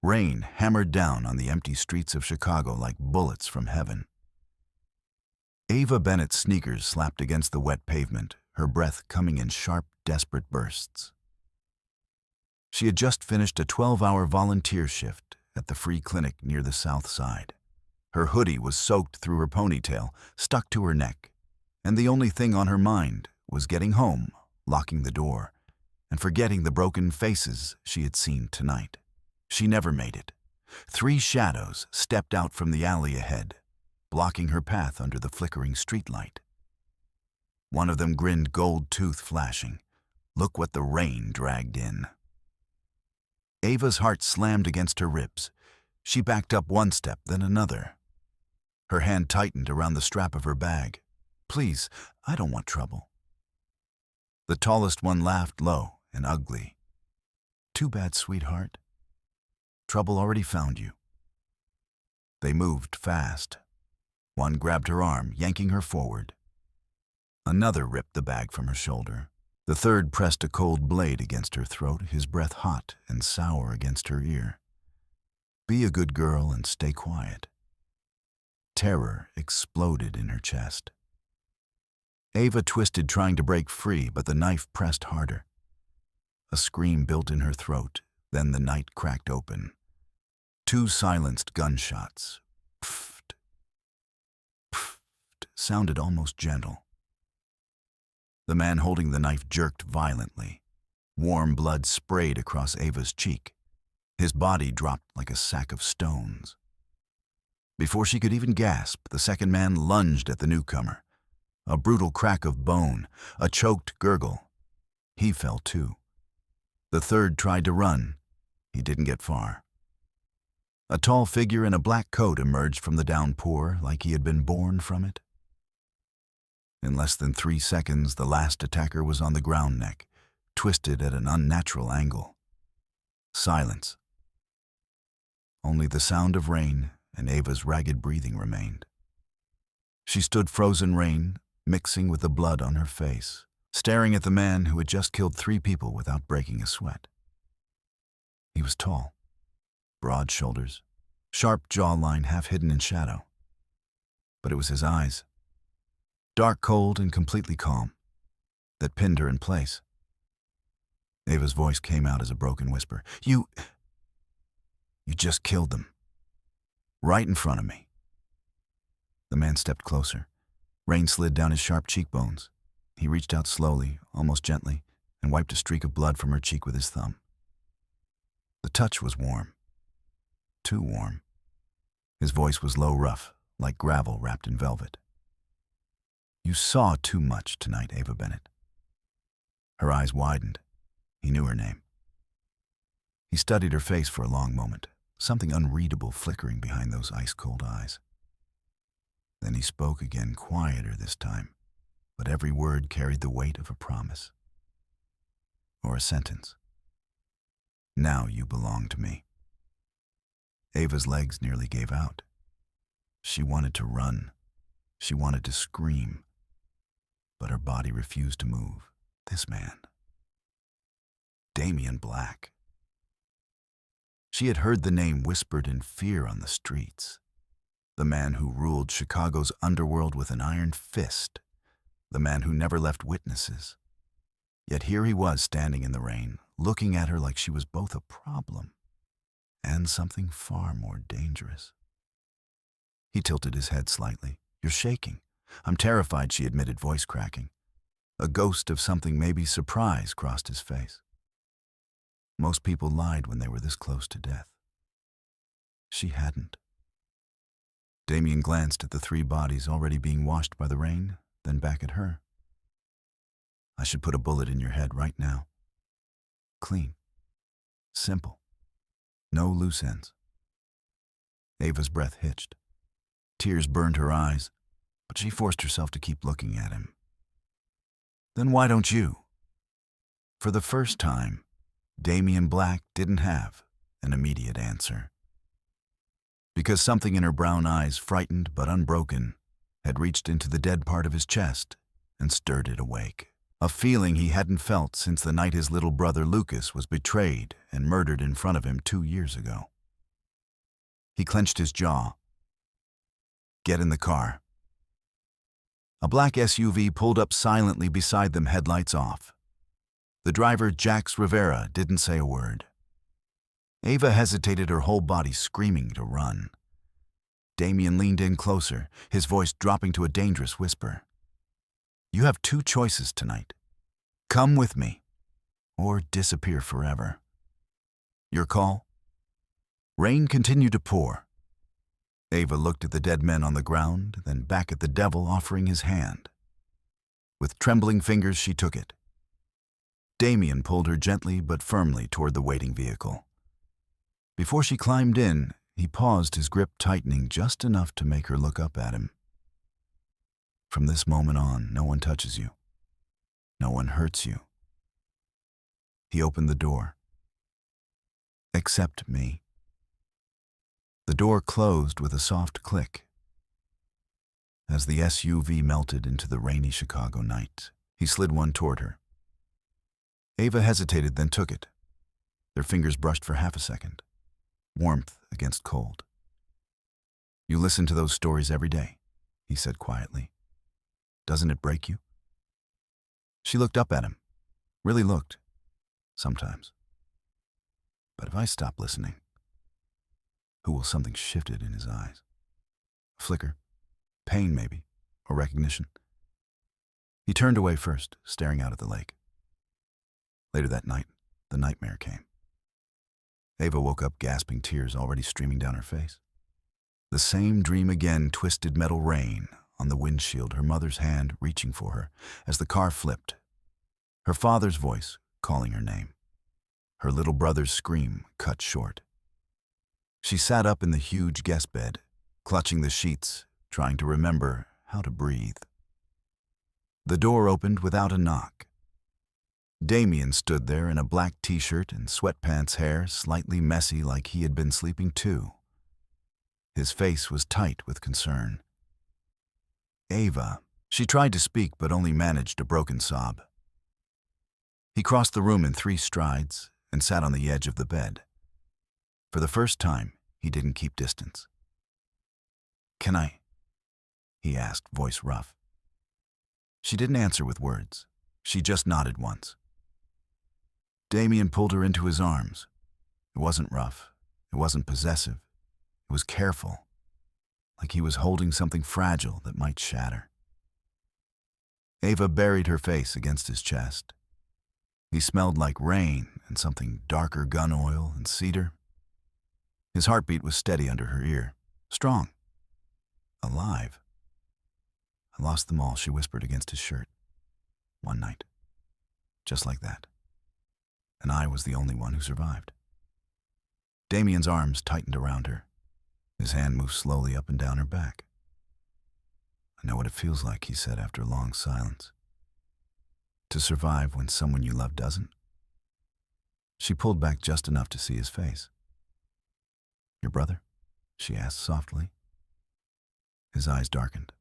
Rain hammered down on the empty streets of Chicago like bullets from heaven. Ava Bennett's sneakers slapped against the wet pavement, her breath coming in sharp, desperate bursts. She had just finished a 12-hour volunteer shift at the free clinic near the South Side. Her hoodie was soaked through her ponytail, stuck to her neck, and the only thing on her mind was getting home, locking the door, and forgetting the broken faces she had seen tonight. She never made it. 3 shadows stepped out from the alley ahead, blocking her path under the flickering streetlight. One of them grinned, gold tooth flashing. Look what the rain dragged in. Ava's heart slammed against her ribs. She backed up one step, then another. Her hand tightened around the strap of her bag. Please, I don't want trouble. The tallest one laughed low and ugly. Too bad, sweetheart. Trouble already found you. They moved fast. One grabbed her arm, yanking her forward. Another ripped the bag from her shoulder. The third pressed a cold blade against her throat, his breath hot and sour against her ear. Be a good girl and stay quiet. Terror exploded in her chest. Ava twisted, trying to break free, but the knife pressed harder. A scream built in her throat, then the night cracked open. 2 silenced gunshots. Pfft, pfft, sounded almost gentle. The man holding the knife jerked violently. Warm blood sprayed across Ava's cheek. His body dropped like a sack of stones. Before she could even gasp, the second man lunged at the newcomer. A brutal crack of bone, a choked gurgle. He fell too. The third tried to run. He didn't get far. A tall figure in a black coat emerged from the downpour like he had been born from it. In less than 3 seconds, the last attacker was on the ground neck, twisted at an unnatural angle. Silence. Only the sound of rain and Ava's ragged breathing remained. She stood frozen rain, mixing with the blood on her face, staring at the man who had just killed 3 people without breaking a sweat. He was tall. Broad shoulders, sharp jawline half hidden in shadow. But it was his eyes, dark, cold, and completely calm, that pinned her in place. Ava's voice came out as a broken whisper. You just killed them. Right in front of me. The man stepped closer. Rain slid down his sharp cheekbones. He reached out slowly, almost gently, and wiped a streak of blood from her cheek with his thumb. The touch was warm. Too warm. His voice was low, rough, like gravel wrapped in velvet. You saw too much tonight, Ava Bennett. Her eyes widened. He knew her name. He studied her face for a long moment, something unreadable flickering behind those ice-cold eyes. Then he spoke again, quieter this time, but every word carried the weight of a promise. Or a sentence. Now you belong to me. Ava's legs nearly gave out. She wanted to run. She wanted to scream. But her body refused to move. This man. Damien Black. She had heard the name whispered in fear on the streets. The man who ruled Chicago's underworld with an iron fist. The man who never left witnesses. Yet here he was standing in the rain, looking at her like she was both a problem and something far more dangerous. He tilted his head slightly. You're shaking. I'm terrified, she admitted, voice cracking. A ghost of something, maybe surprise, crossed his face. Most people lied when they were this close to death. She hadn't. Damien glanced at the 3 bodies already being washed by the rain, then back at her. I should put a bullet in your head right now. Clean. Simple. No loose ends. Ava's breath hitched. Tears burned her eyes, but she forced herself to keep looking at him. Then why don't you? For the first time, Damien Black didn't have an immediate answer. Because something in her brown eyes, frightened but unbroken, had reached into the dead part of his chest and stirred it awake. A feeling he hadn't felt since the night his little brother Lucas was betrayed and murdered in front of him 2 years ago. He clenched his jaw. "Get in the car." A black SUV pulled up silently beside them, headlights off. The driver, Jax Rivera, didn't say a word. Ava hesitated, her whole body screaming to run. Damien leaned in closer, his voice dropping to a dangerous whisper. "You have two choices tonight. Come with me, or disappear forever. Your call?" Rain continued to pour. Ava looked at the dead men on the ground, then back at the devil offering his hand. With trembling fingers, she took it. Damien pulled her gently but firmly toward the waiting vehicle. Before she climbed in, he paused, his grip tightening just enough to make her look up at him. "From this moment on, no one touches you. No one hurts you." He opened the door. "Except me." The door closed with a soft click. As the SUV melted into the rainy Chicago night, he slid one toward her. Ava hesitated, then took it. Their fingers brushed for half a second. Warmth against cold. "You listen to those stories every day," he said quietly. "Doesn't it break you?" She looked up at him. Really looked. Sometimes. "But if I stop listening..." Who will? Something shifted in his eyes. A flicker. Pain, maybe. Or recognition. He turned away first, staring out at the lake. Later that night, the nightmare came. Ava woke up gasping, tears already streaming down her face. The same dream again, twisted metal rain on the windshield, her mother's hand reaching for her as the car flipped. Her father's voice calling her name. Her little brother's scream cut short. She sat up in the huge guest bed, clutching the sheets, trying to remember how to breathe. The door opened without a knock. Damien stood there in a black t-shirt and sweatpants, hair slightly messy like he had been sleeping too. His face was tight with concern. "Ava." She tried to speak but only managed a broken sob. He crossed the room in 3 strides and sat on the edge of the bed. For the first time, he didn't keep distance. "Can I?" he asked, voice rough. She didn't answer with words. She just nodded once. Damien pulled her into his arms. It wasn't rough. It wasn't possessive. It was careful, like he was holding something fragile that might shatter. Ava buried her face against his chest. He smelled like rain and something darker, gun oil and cedar. His heartbeat was steady under her ear, strong, alive. "I lost them all," she whispered against his shirt. "One night. Just like that. And I was the only one who survived." Damien's arms tightened around her. His hand moved slowly up and down her back. "I know what it feels like," he said after a long silence. "To survive when someone you love doesn't." She pulled back just enough to see his face. "Your brother?" she asked softly. His eyes darkened.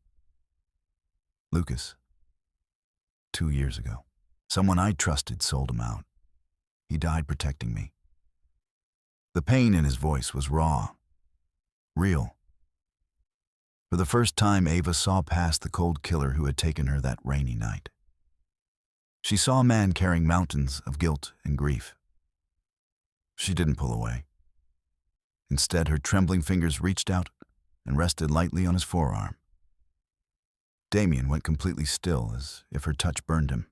"Lucas. 2 years ago. Someone I trusted sold him out. He died protecting me." The pain in his voice was raw, real. For the first time, Ava saw past the cold killer who had taken her that rainy night. She saw a man carrying mountains of guilt and grief. She didn't pull away. Instead, her trembling fingers reached out and rested lightly on his forearm. Damien went completely still, as if her touch burned him.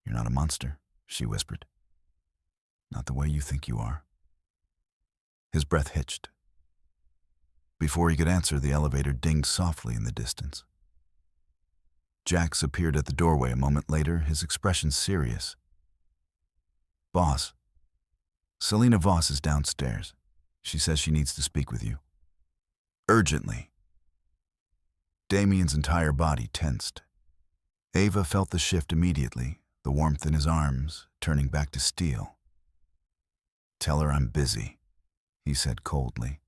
"You're not a monster," she whispered. "Not the way you think you are." His breath hitched. Before he could answer, the elevator dinged softly in the distance. Jax appeared at the doorway a moment later, his expression serious. "Boss, Selena Voss is downstairs. She says she needs to speak with you. Urgently." Damien's entire body tensed. Ava felt the shift immediately, the warmth in his arms turning back to steel. "Tell her I'm busy," he said coldly.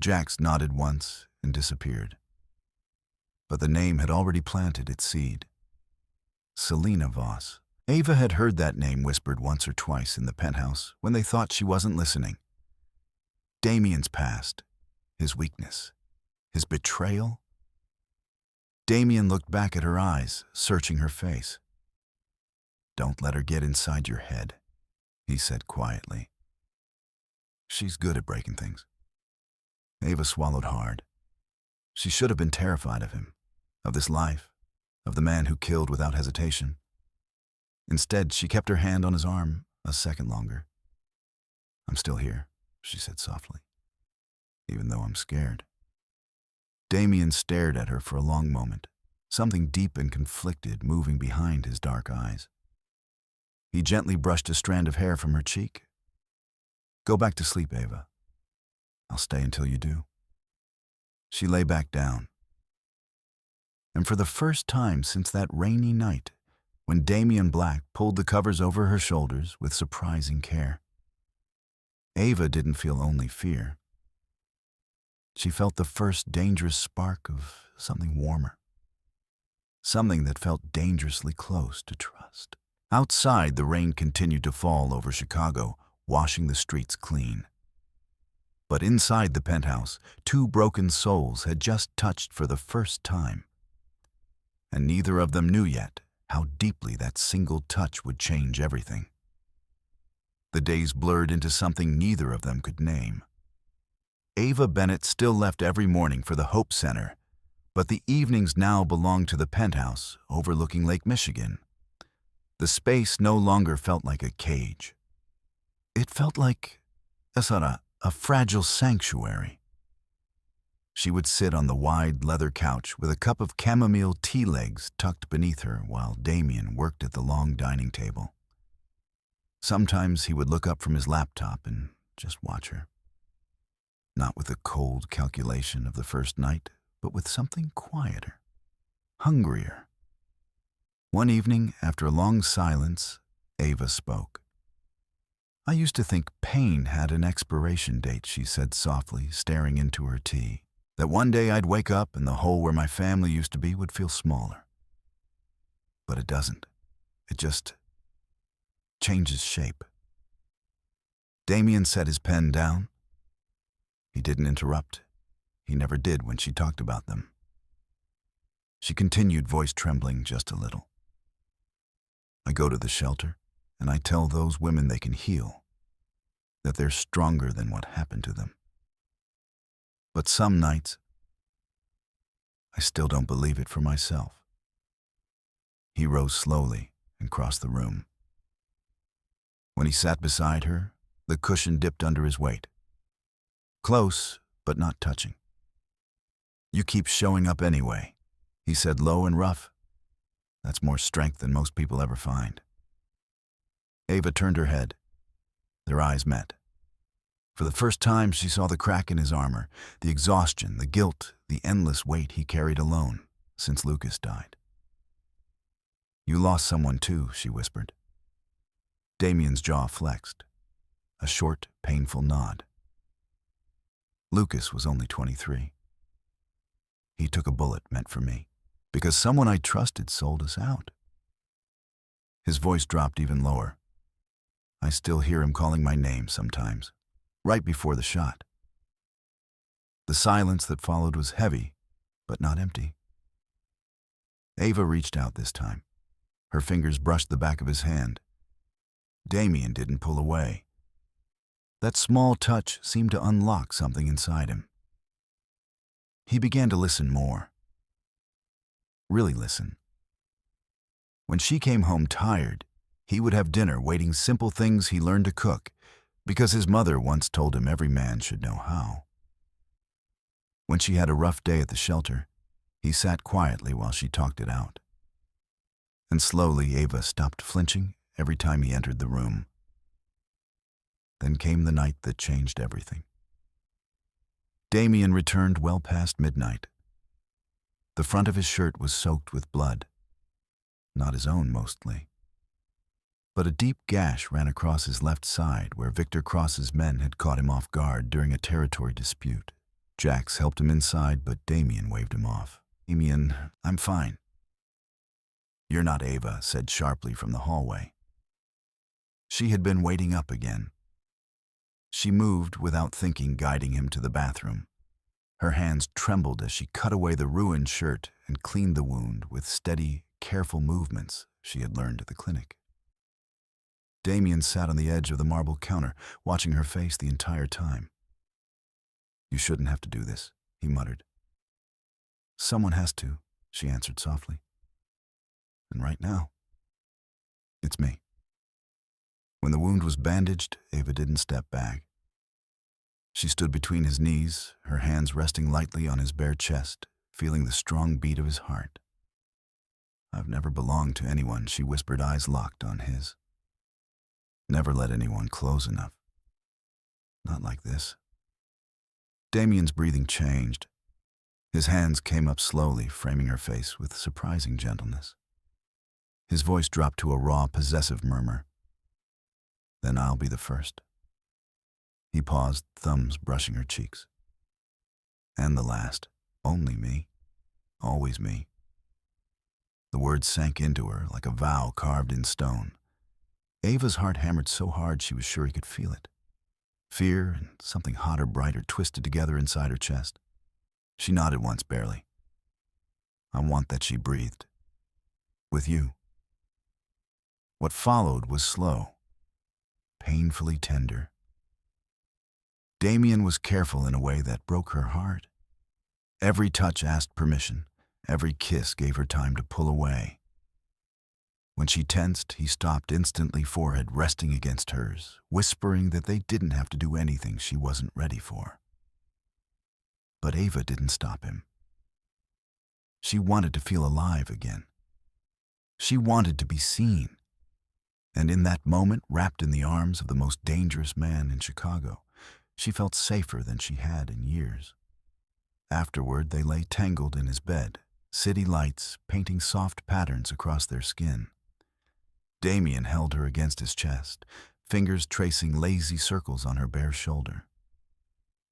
Jax nodded once and disappeared. But the name had already planted its seed. Selena Voss. Ava had heard that name whispered once or twice in the penthouse when they thought she wasn't listening. Damien's past, his weakness, his betrayal. Damien looked back at her eyes, searching her face. "Don't let her get inside your head," he said quietly. "She's good at breaking things." Ava swallowed hard. She should have been terrified of him, of this life, of the man who killed without hesitation. Instead, she kept her hand on his arm a second longer. "I'm still here," she said softly, "even though I'm scared." Damien stared at her for a long moment, something deep and conflicted moving behind his dark eyes. He gently brushed a strand of hair from her cheek. "Go back to sleep, Ava. I'll stay until you do." She lay back down. And for the first time since that rainy night, when Damien Black pulled the covers over her shoulders with surprising care, Ava didn't feel only fear. She felt the first dangerous spark of something warmer. Something that felt dangerously close to trust. Outside, the rain continued to fall over Chicago, washing the streets clean. But inside the penthouse, two broken souls had just touched for the first time. And neither of them knew yet how deeply that single touch would change everything. The days blurred into something neither of them could name. Ava Bennett still left every morning for the Hope Center, but the evenings now belonged to the penthouse overlooking Lake Michigan. The space no longer felt like a cage. It felt like a fragile sanctuary. She would sit on the wide leather couch with a cup of chamomile tea legs tucked beneath her while Damien worked at the long dining table. Sometimes he would look up from his laptop and just watch her. Not with the cold calculation of the first night, but with something quieter, hungrier. One evening, after a long silence, Ava spoke. "I used to think pain had an expiration date," she said softly, staring into her tea. "That one day I'd wake up and the hole where my family used to be would feel smaller. But it doesn't. It just changes shape." Damien set his pen down. He didn't interrupt. He never did when she talked about them. She continued, voice trembling just a little. "I go to the shelter, and I tell those women they can heal, that they're stronger than what happened to them. But some nights, I still don't believe it for myself." He rose slowly and crossed the room. When he sat beside her, the cushion dipped under his weight. Close, but not touching. "You keep showing up anyway," he said low and rough. "That's more strength than most people ever find." Ava turned her head. Their eyes met. For the first time, she saw the crack in his armor, the exhaustion, the guilt, the endless weight he carried alone since Lucas died. "You lost someone too," she whispered. Damien's jaw flexed. A short, painful nod. "Lucas was only 23. He took a bullet meant for me, because someone I trusted sold us out." His voice dropped even lower. "I still hear him calling my name sometimes, right before the shot." The silence that followed was heavy, but not empty. Ava reached out this time. Her fingers brushed the back of his hand. Damien didn't pull away. That small touch seemed to unlock something inside him. He began to listen more. Really listen. When she came home tired, he would have dinner waiting simple things he learned to cook, because his mother once told him every man should know how. When she had a rough day at the shelter, he sat quietly while she talked it out. And slowly Ava stopped flinching every time he entered the room. Then came the night that changed everything. Damien returned well past midnight. The front of his shirt was soaked with blood. Not his own, mostly. But a deep gash ran across his left side where Victor Cross's men had caught him off guard during a territory dispute. Jax helped him inside, but Damien waved him off. "Damien, I'm fine." "You're not," Ava said sharply from the hallway. She had been waiting up again. She moved without thinking, guiding him to the bathroom. Her hands trembled as she cut away the ruined shirt and cleaned the wound with steady, careful movements she had learned at the clinic. Damien sat on the edge of the marble counter, watching her face the entire time. "You shouldn't have to do this," he muttered. "Someone has to," she answered softly. "And right now, it's me." When the wound was bandaged, Ava didn't step back. She stood between his knees, her hands resting lightly on his bare chest, feeling the strong beat of his heart. "I've never belonged to anyone," she whispered, eyes locked on his. "Never let anyone close enough. Not like this." Damien's breathing changed. His hands came up slowly, framing her face with surprising gentleness. His voice dropped to a raw, possessive murmur. "Then I'll be the first." He paused, thumbs brushing her cheeks. "And the last. Only me. Always me." The words sank into her like a vow carved in stone. Ava's heart hammered so hard she was sure he could feel it. Fear and something hotter, brighter twisted together inside her chest. She nodded once, barely. "I want that," she breathed. "With you." What followed was slow, painfully tender. Damien was careful in a way that broke her heart. Every touch asked permission. Every kiss gave her time to pull away. When she tensed, he stopped instantly, forehead resting against hers, whispering that they didn't have to do anything she wasn't ready for. But Ava didn't stop him. She wanted to feel alive again. She wanted to be seen. And in that moment, wrapped in the arms of the most dangerous man in Chicago, she felt safer than she had in years. Afterward, they lay tangled in his bed, city lights painting soft patterns across their skin. Damien held her against his chest, fingers tracing lazy circles on her bare shoulder.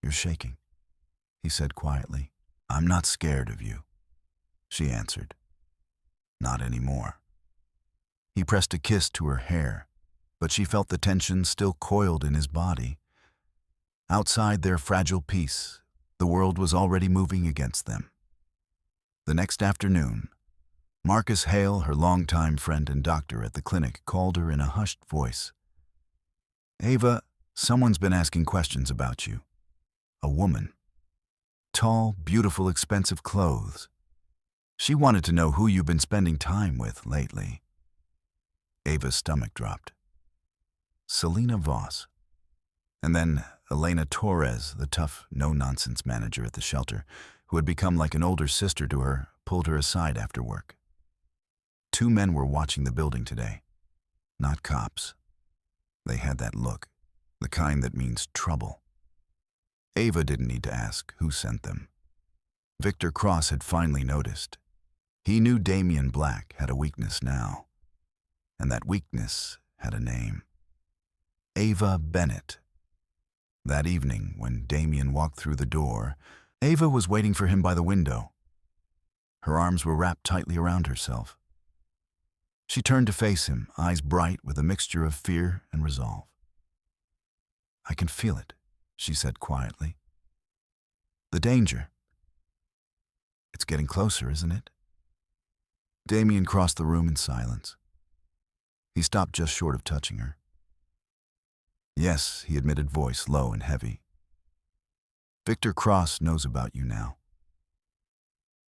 "You're shaking," he said quietly. "I'm not scared of you," she answered. "Not anymore." He pressed a kiss to her hair, but she felt the tension still coiled in his body. Outside their fragile peace, the world was already moving against them. The next afternoon, Marcus Hale, her longtime friend and doctor at the clinic, called her in a hushed voice. "Ava, someone's been asking questions about you." A woman. Tall, beautiful, expensive clothes. She wanted to know who you've been spending time with lately. Ava's stomach dropped. Selena Voss. And then Elena Torres, the tough, no-nonsense manager at the shelter, who had become like an older sister to her, pulled her aside after work. 2 men were watching the building today. Not cops. They had that look, the kind that means trouble. Ava didn't need to ask who sent them. Victor Cross had finally noticed. He knew Damien Black had a weakness now. And that weakness had a name. Ava Bennett. That evening, when Damien walked through the door, Ava was waiting for him by the window. Her arms were wrapped tightly around herself. She turned to face him, eyes bright with a mixture of fear and resolve. "I can feel it," she said quietly. "The danger. It's getting closer, isn't it?" Damien crossed the room in silence. He stopped just short of touching her. "Yes," he admitted, voice low and heavy. "Victor Cross knows about you now."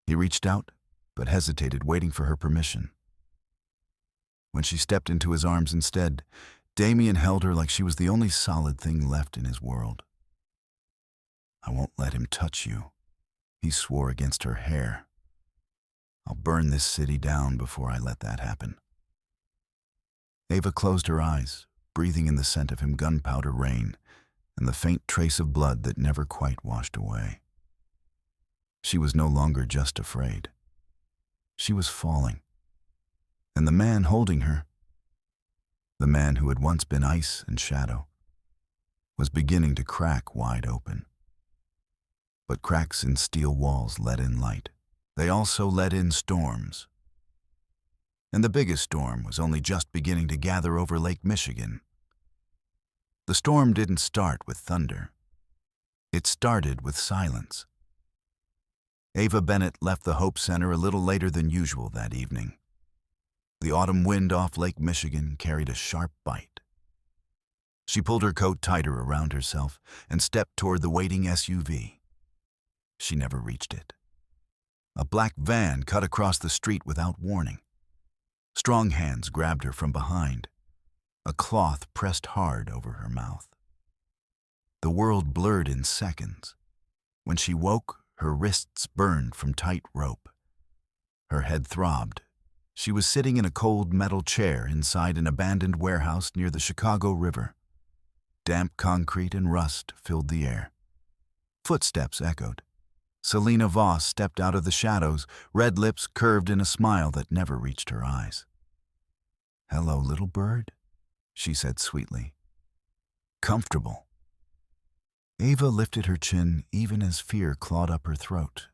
He reached out, but hesitated, waiting for her permission. When she stepped into his arms instead, Damien held her like she was the only solid thing left in his world. "I won't let him touch you," he swore against her hair. "I'll burn this city down before I let that happen." Ava closed her eyes, breathing in the scent of him, gunpowder rain, and the faint trace of blood that never quite washed away. She was no longer just afraid. She was falling. And the man holding her, the man who had once been ice and shadow, was beginning to crack wide open. But cracks in steel walls let in light. They also let in storms. And the biggest storm was only just beginning to gather over Lake Michigan. The storm didn't start with thunder. It started with silence. Ava Bennett left the Hope Center a little later than usual that evening. The autumn wind off Lake Michigan carried a sharp bite. She pulled her coat tighter around herself and stepped toward the waiting SUV. She never reached it. A black van cut across the street without warning. Strong hands grabbed her from behind. A cloth pressed hard over her mouth. The world blurred in seconds. When she woke, her wrists burned from tight rope. Her head throbbed. She was sitting in a cold metal chair inside an abandoned warehouse near the Chicago River. Damp concrete and rust filled the air. Footsteps echoed. Selena Voss stepped out of the shadows, red lips curved in a smile that never reached her eyes. "Hello, little bird," she said sweetly. "Comfortable." Ava lifted her chin even as fear clawed up her throat.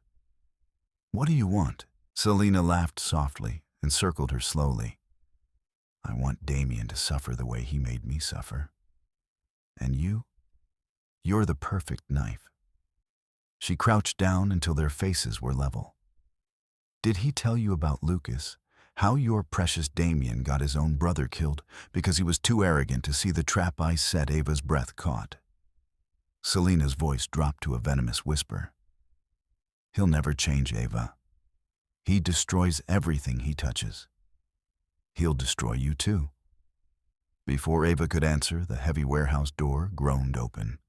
"What do you want?" Selena laughed softly and circled her slowly. "I want Damien to suffer the way he made me suffer. And you're the perfect knife." She crouched down until their faces were level. "Did he tell you about Lucas? How your precious Damien got his own brother killed because he was too arrogant to see the trap I set?" Ava's breath caught. Selena's voice dropped to a venomous whisper. "He'll never change, Ava. He destroys everything he touches. He'll destroy you too." Before Ava could answer, the heavy warehouse door groaned open.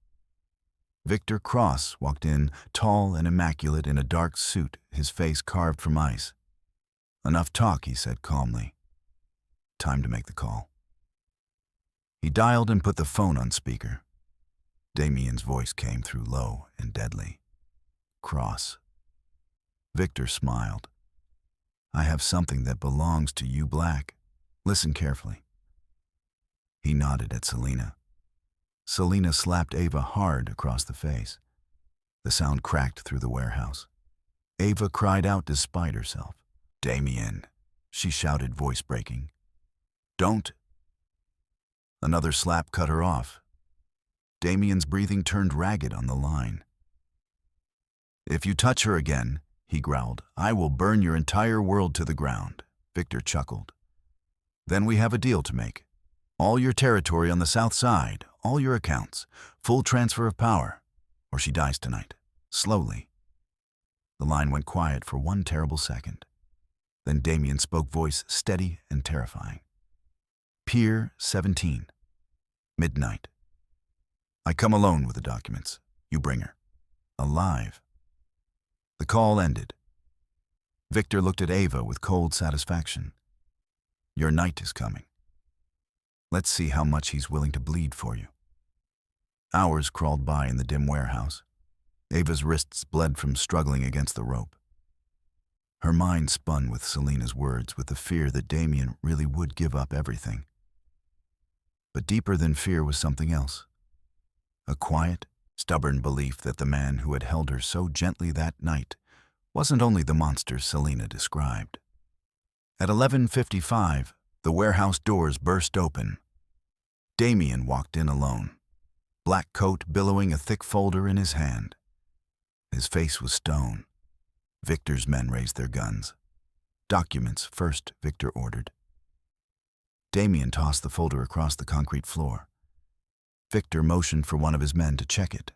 Victor Cross walked in, tall and immaculate in a dark suit, his face carved from ice. "Enough talk," he said calmly. "Time to make the call." He dialed and put the phone on speaker. Damien's voice came through low and deadly. "Cross." Victor smiled. "I have something that belongs to you, Black. Listen carefully." He nodded at Selena. Selena slapped Ava hard across the face. The sound cracked through the warehouse. Ava cried out despite herself. "Damien," she shouted, voice breaking. "Don't." Another slap cut her off. Damien's breathing turned ragged on the line. "If you touch her again," he growled, "I will burn your entire world to the ground." Victor chuckled. "Then we have a deal to make. All your territory on the south side, all your accounts, full transfer of power, or she dies tonight, slowly." The line went quiet for one terrible second. Then Damien spoke, voice steady and terrifying. "Pier 17, midnight. I come alone with the documents. You bring her. Alive." The call ended. Victor looked at Ava with cold satisfaction. "Your night is coming. Let's see how much he's willing to bleed for you." Hours crawled by in the dim warehouse. Ava's wrists bled from struggling against the rope. Her mind spun with Selena's words, with the fear that Damien really would give up everything. But deeper than fear was something else. A quiet, stubborn belief that the man who had held her so gently that night wasn't only the monster Selena described. At 11:55, the warehouse doors burst open. Damien walked in alone, black coat billowing, a thick folder in his hand. His face was stone. Victor's men raised their guns. "Documents first," Victor ordered. Damien tossed the folder across the concrete floor. Victor motioned for one of his men to check it.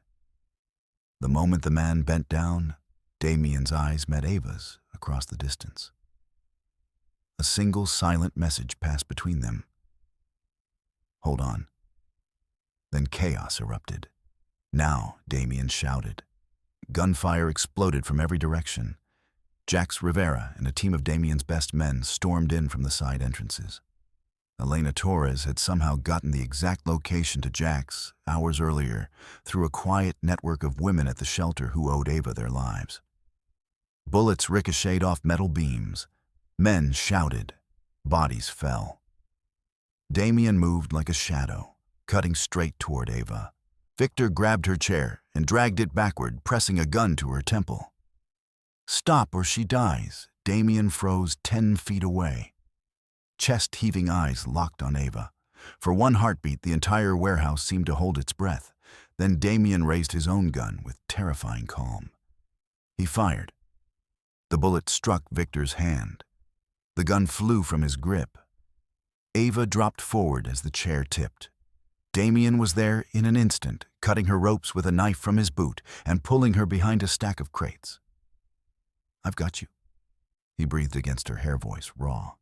The moment the man bent down, Damien's eyes met Ava's across the distance. A single silent message passed between them. "Hold on." Then chaos erupted. "Now," Damien shouted. Gunfire exploded from every direction. Jax Rivera and a team of Damien's best men stormed in from the side entrances. Elena Torres had somehow gotten the exact location to Jax hours earlier through a quiet network of women at the shelter who owed Ava their lives. Bullets ricocheted off metal beams. Men shouted. Bodies fell. Damien moved like a shadow, cutting straight toward Ava. Victor grabbed her chair and dragged it backward, pressing a gun to her temple. "Stop or she dies." Damien froze 10 feet away. Chest-heaving eyes locked on Ava. For one heartbeat, the entire warehouse seemed to hold its breath. Then Damien raised his own gun with terrifying calm. He fired. The bullet struck Victor's hand. The gun flew from his grip. Ava dropped forward as the chair tipped. Damien was there in an instant, cutting her ropes with a knife from his boot and pulling her behind a stack of crates. "I've got you," he breathed against her hair voice, raw.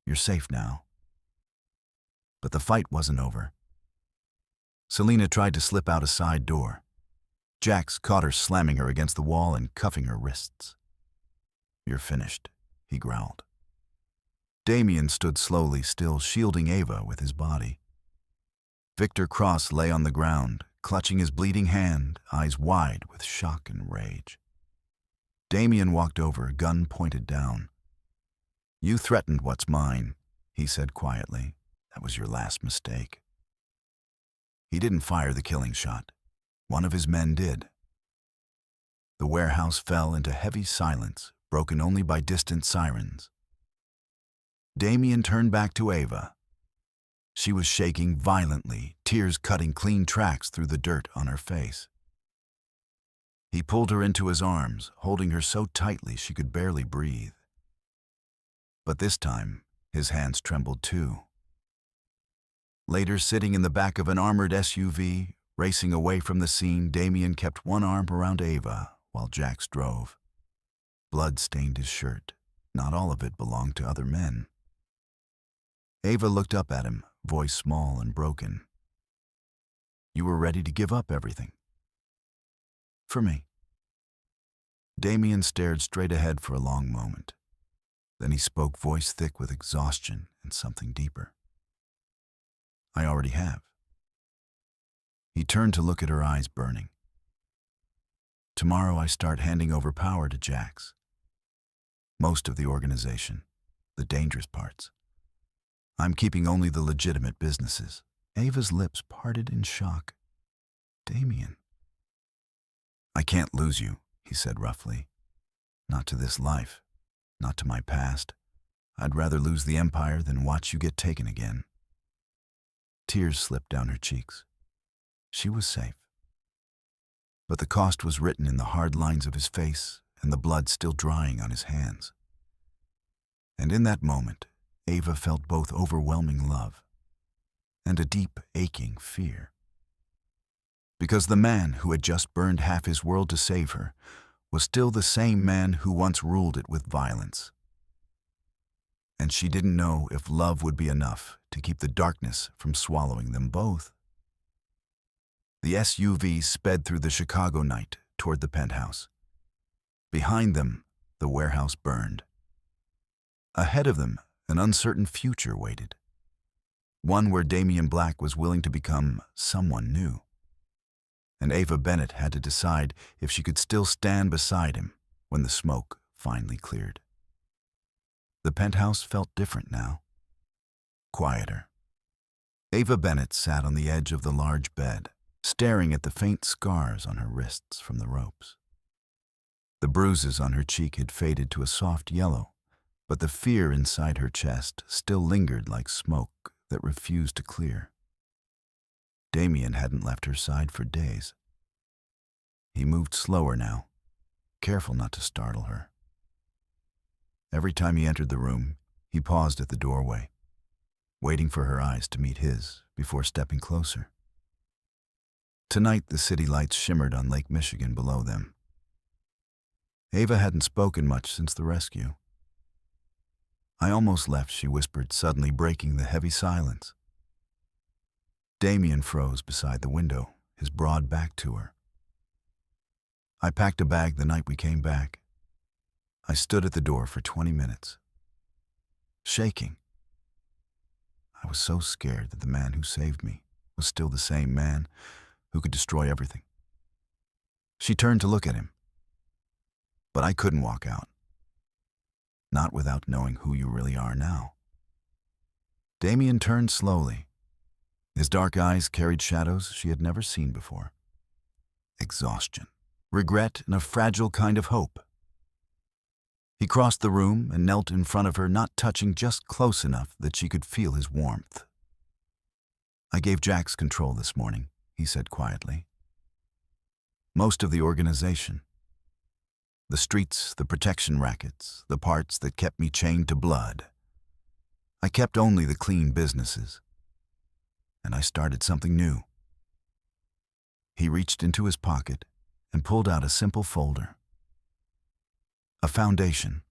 "You're safe now." But the fight wasn't over. Selena tried to slip out a side door. Jax caught her, slamming her against the wall and cuffing her wrists. "You're finished," he growled. Damien stood slowly, still shielding Ava with his body. Victor Cross lay on the ground, clutching his bleeding hand, eyes wide with shock and rage. Damien walked over, gun pointed down. "You threatened what's mine," he said quietly. "That was your last mistake." He didn't fire the killing shot. One of his men did. The warehouse fell into heavy silence, broken only by distant sirens. Damien turned back to Ava. She was shaking violently, tears cutting clean tracks through the dirt on her face. He pulled her into his arms, holding her so tightly she could barely breathe. But this time, his hands trembled too. Later, sitting in the back of an armored SUV, racing away from the scene, Damien kept one arm around Ava while Jax drove. Blood stained his shirt. Not all of it belonged to other men. Ava looked up at him, voice small and broken. "You were ready to give up everything." "For me." Damien stared straight ahead for a long moment. Then he spoke, voice thick with exhaustion and something deeper. "I already have." He turned to look at her, eyes burning. "Tomorrow I start handing over power to Jax. Most of the organization, the dangerous parts. I'm keeping only the legitimate businesses." Ava's lips parted in shock. "Damien." "I can't lose you," he said roughly. "Not to this life, not to my past. I'd rather lose the Empire than watch you get taken again." Tears slipped down her cheeks. She was safe. But the cost was written in the hard lines of his face and the blood still drying on his hands. And in that moment, Ava felt both overwhelming love and a deep, aching fear. Because the man who had just burned half his world to save her was still the same man who once ruled it with violence. And she didn't know if love would be enough to keep the darkness from swallowing them both. The SUV sped through the Chicago night toward the penthouse. Behind them, the warehouse burned. Ahead of them, an uncertain future waited. One where Damien Black was willing to become someone new. And Ava Bennett had to decide if she could still stand beside him when the smoke finally cleared. The penthouse felt different now. Quieter. Ava Bennett sat on the edge of the large bed, staring at the faint scars on her wrists from the ropes. The bruises on her cheek had faded to a soft yellow, but the fear inside her chest still lingered like smoke that refused to clear. Damien hadn't left her side for days. He moved slower now, careful not to startle her. Every time he entered the room, he paused at the doorway, waiting for her eyes to meet his before stepping closer. Tonight, the city lights shimmered on Lake Michigan below them. Ava hadn't spoken much since the rescue. "I almost left," she whispered, suddenly breaking the heavy silence. Damien froze beside the window, his broad back to her. "I packed a bag the night we came back. I stood at the door for 20 minutes, shaking. I was so scared that the man who saved me was still the same man who could destroy everything." She turned to look at him. "But I couldn't walk out. Not without knowing who you really are now." Damien turned slowly. His dark eyes carried shadows she had never seen before. Exhaustion, regret, and a fragile kind of hope. He crossed the room and knelt in front of her, not touching, just close enough that she could feel his warmth, I gave Jax control this morning, he said quietly. Most of the organization. The streets, the protection rackets, the parts that kept me chained to blood. I kept only the clean businesses. And I started something new. He reached into his pocket and pulled out a simple folder. A foundation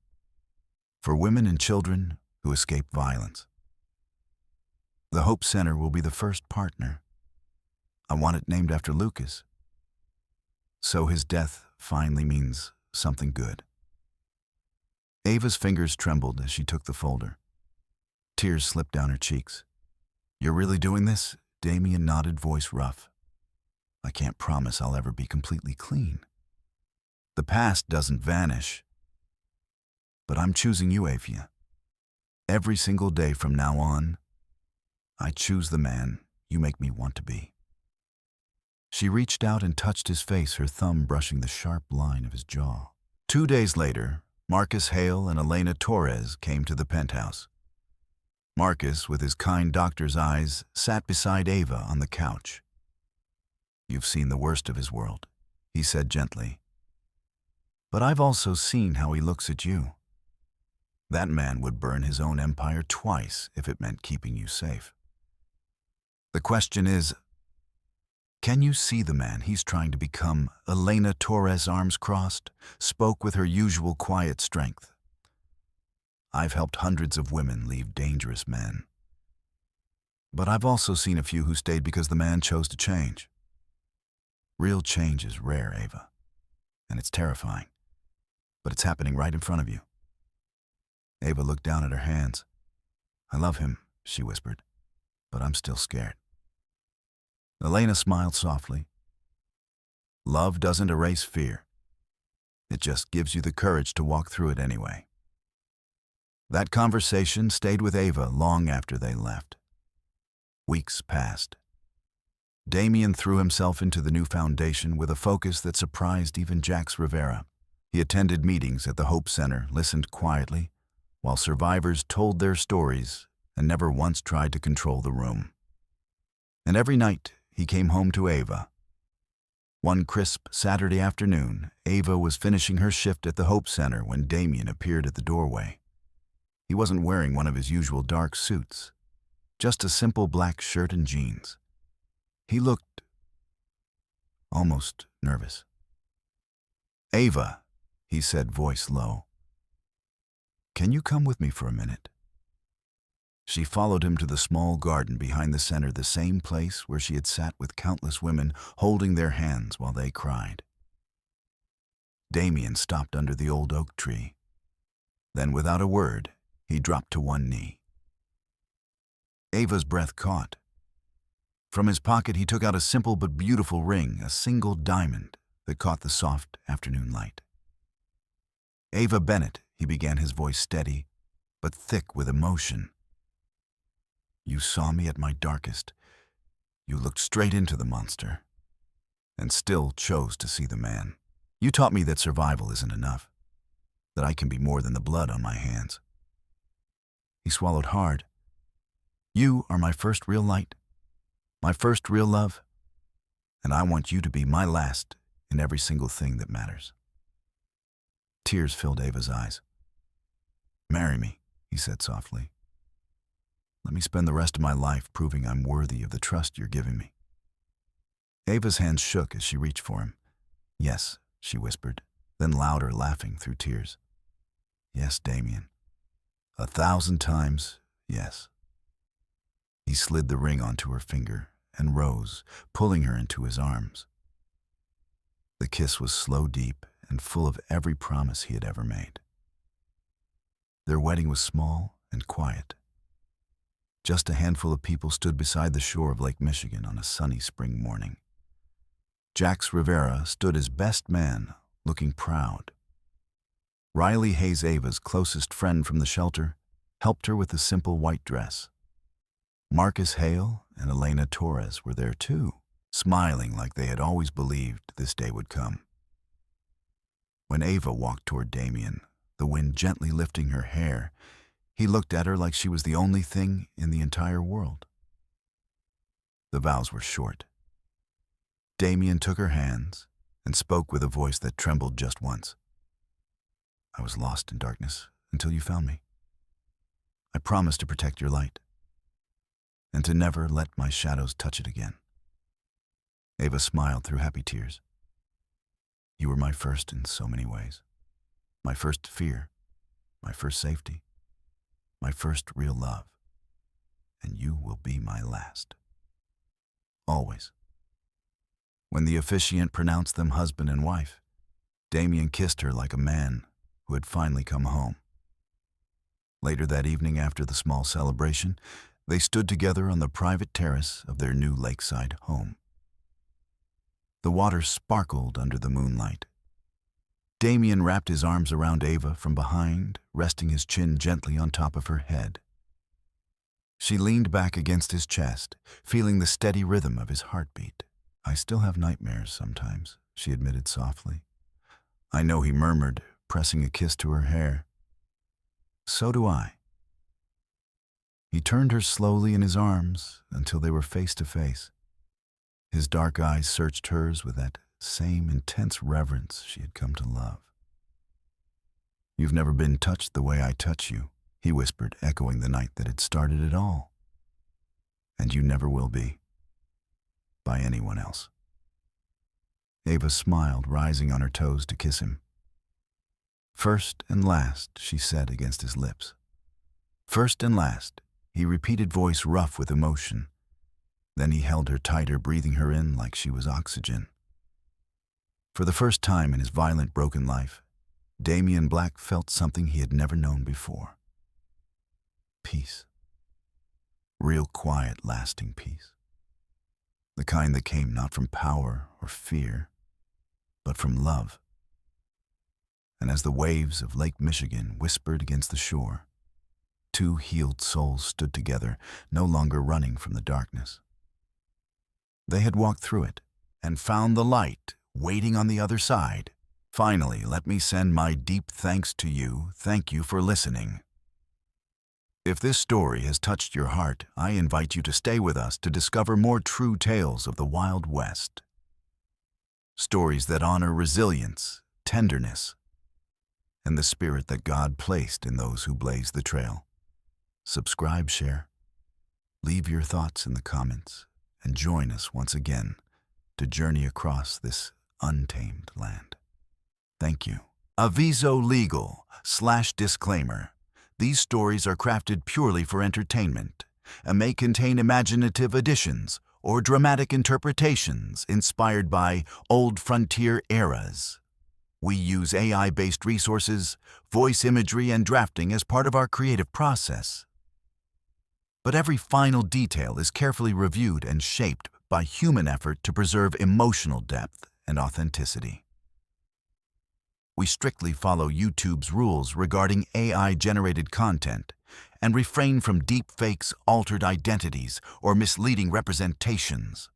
for women and children who escape violence. The Hope Center will be the first partner. I want it named after Lucas. So his death finally means something good. Ava's fingers trembled as she took the folder. Tears slipped down her cheeks. "You're really doing this?" Damien nodded, voice rough. "I can't promise I'll ever be completely clean. The past doesn't vanish. But I'm choosing you, Ava. Every single day from now on, I choose the man you make me want to be." She reached out and touched his face, her thumb brushing the sharp line of his jaw. 2 days later, Marcus Hale and Elena Torres came to the penthouse. Marcus, with his kind doctor's eyes, sat beside Ava on the couch. "You've seen the worst of his world," he said gently. "But I've also seen how he looks at you. That man would burn his own empire twice if it meant keeping you safe. The question is, can you see the man he's trying to become?" Elena Torres, arms crossed, spoke with her usual quiet strength. "I've helped hundreds of women leave dangerous men. But I've also seen a few who stayed because the man chose to change. Real change is rare, Ava, and it's terrifying. But it's happening right in front of you." Ava looked down at her hands. "I love him," she whispered, "but I'm still scared." Elena smiled softly. "Love doesn't erase fear. It just gives you the courage to walk through it anyway." That conversation stayed with Ava long after they left. Weeks passed. Damien threw himself into the new foundation with a focus that surprised even Jax Rivera. He attended meetings at the Hope Center, listened quietly, while survivors told their stories and never once tried to control the room. And every night, he came home to Ava. One crisp Saturday afternoon, Ava was finishing her shift at the Hope Center when Damien appeared at the doorway. He wasn't wearing one of his usual dark suits, just a simple black shirt and jeans. He looked almost nervous. "Ava," he said, voice low, "can you come with me for a minute?" She followed him to the small garden behind the center, the same place where she had sat with countless women, holding their hands while they cried. Damien stopped under the old oak tree. Then, without a word, he dropped to one knee. Ava's breath caught. From his pocket, he took out a simple but beautiful ring, a single diamond that caught the soft afternoon light. "Ava Bennett," he began, his voice steady, but thick with emotion. "You saw me at my darkest. You looked straight into the monster, and still chose to see the man. You taught me that survival isn't enough, that I can be more than the blood on my hands." He swallowed hard. "You are my first real light, my first real love, and I want you to be my last in every single thing that matters." Tears filled Ava's eyes. "Marry me," he said softly. "Let me spend the rest of my life proving I'm worthy of the trust you're giving me." Ava's hands shook as she reached for him. "Yes," she whispered, then louder, laughing through tears. "Yes, Damien. 1,000 times, yes." He slid the ring onto her finger and rose, pulling her into his arms. The kiss was slow, deep, and full of every promise he had ever made. Their wedding was small and quiet. Just a handful of people stood beside the shore of Lake Michigan on a sunny spring morning. Jax Rivera stood as best man, looking proud. Riley Hayes, Ava's closest friend from the shelter, helped her with the simple white dress. Marcus Hale and Elena Torres were there too, smiling like they had always believed this day would come. When Ava walked toward Damien, the wind gently lifting her hair, he looked at her like she was the only thing in the entire world. The vows were short. Damien took her hands and spoke with a voice that trembled just once. I was lost in darkness until you found me. I promised to protect your light and to never let my shadows touch it again. Ava smiled through happy tears. You were my first in so many ways. My first fear, my first safety, my first real love, and you will be my last. Always. When the officiant pronounced them husband and wife, Damien kissed her like a man who had finally come home. Later that evening, after the small celebration, they stood together on the private terrace of their new lakeside home. The water sparkled under the moonlight. Damien wrapped his arms around Ava from behind, resting his chin gently on top of her head. She leaned back against his chest, feeling the steady rhythm of his heartbeat. I still have nightmares sometimes, she admitted softly. I know, he murmured, pressing a kiss to her hair. So do I. He turned her slowly in his arms until they were face to face. His dark eyes searched hers with that same intense reverence she had come to love. You've never been touched the way I touch you, he whispered, echoing the night that had started it all. And you never will be. By anyone else. Ava smiled, rising on her toes to kiss him. First and last, she said against his lips. First and last, he repeated, voice rough with emotion. Then he held her tighter, breathing her in like she was oxygen. For the first time in his violent, broken life, Damien Black felt something he had never known before. Peace. Real quiet, lasting peace. The kind that came not from power or fear, but from love. And as the waves of Lake Michigan whispered against the shore, two healed souls stood together, no longer running from the darkness. They had walked through it and found the light waiting on the other side. Finally, let me send my deep thanks to you. Thank you for listening. If this story has touched your heart, I invite you to stay with us to discover more true tales of the Wild West. Stories that honor resilience, tenderness, and the spirit that God placed in those who blaze the trail. Subscribe, share, leave your thoughts in the comments, and join us once again to journey across this untamed land. Thank you. Aviso legal/disclaimer. These stories are crafted purely for entertainment and may contain imaginative additions or dramatic interpretations inspired by old frontier eras. We use AI-based resources, voice imagery, and drafting as part of our creative process. But every final detail is carefully reviewed and shaped by human effort to preserve emotional depth and authenticity. We strictly follow YouTube's rules regarding AI-generated content and refrain from deepfakes, altered identities, or misleading representations.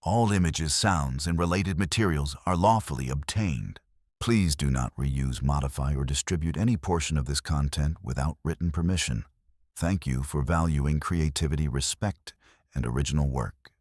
All images, sounds, and related materials are lawfully obtained. Please do not reuse, modify, or distribute any portion of this content without written permission. Thank you for valuing creativity, respect, and original work.